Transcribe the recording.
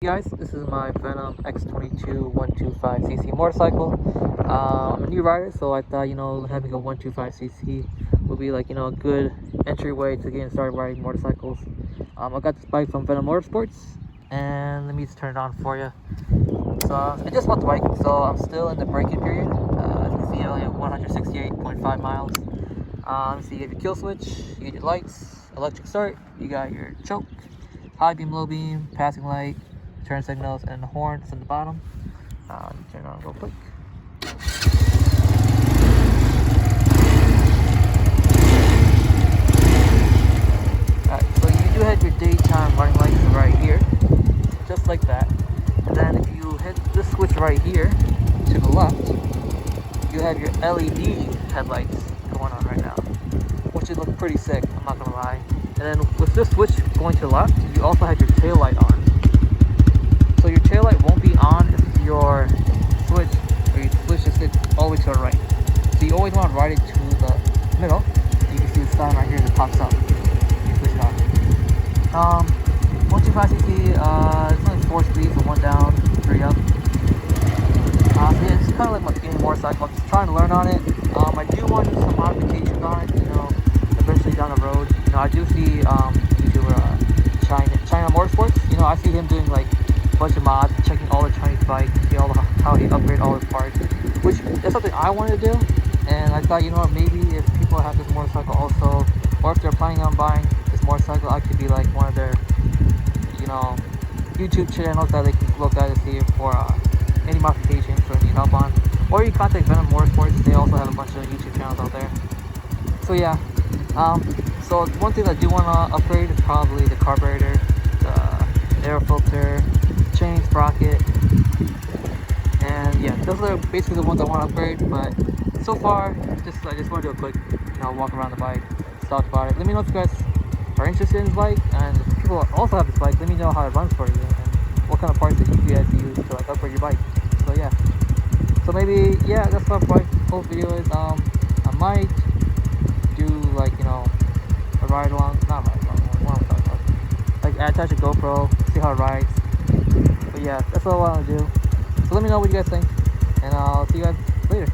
guys? This is my Venom x22 125cc motorcycle. I'm a new rider, so I thought, having a 125cc would be like, a good entryway to getting started riding motorcycles. I got this bike from Venom Motorsports, and let me just turn it on for you. So I just bought the bike, so I'm still in the break-in period. As you can see, I only have 168.5 miles. So you get your kill switch, you get your lights, electric start, you got your choke, high beam, low beam, passing light, turn signals, and the horn is in the bottom. Turn it on real quick. Alright, so you do have your daytime running lights right here, just like that. And then if you hit this switch right here to the left, you have your LED headlights going on right now, which would look pretty sick, I'm not gonna lie. And then with this switch going to the left, you also have your tail light on. So your tail light won't be on if your switch, or your switch just hit all the way to the right. So you always want to ride it to the middle. You can see the sign right here that pops up. You switch it on. 125cc, it's only 4 speeds, so 1 down, 3 up. So yeah, it's kind of like my beginning motorcycle. I'm just trying to learn on it. I do want to do some modifications on it, eventually down the road. I do see YouTuber China Motorsports. I see him doing like a bunch of mods, checking all the Chinese bikes, see how he upgrade all his parts, which is something I wanted to do. And I thought, maybe if people have this motorcycle also, or if they're planning on buying this motorcycle, I could be like one of their, YouTube channels that they can look at to see for any modifications or need help on. Or you contact Venom Motorsports, they also have a bunch of YouTube channels out there. So yeah, so one thing I do want to upgrade is probably the carburetor, the air filter, chain sprocket, and yeah, those are basically the ones I want to upgrade. But so far, I just want to do a quick, walk around the bike, talk about it. Let me know if you guys are interested in this bike, and if people also have this bike, let me know how it runs for you and what kind of parts that you guys use to like upgrade your bike. So yeah, so maybe that's what my whole video is. I might do like a ride along, not ride along, what I'm talking about. Like attach a GoPro, see how it rides. But yeah, that's all I want to do. So let me know what you guys think, and I'll see you guys later.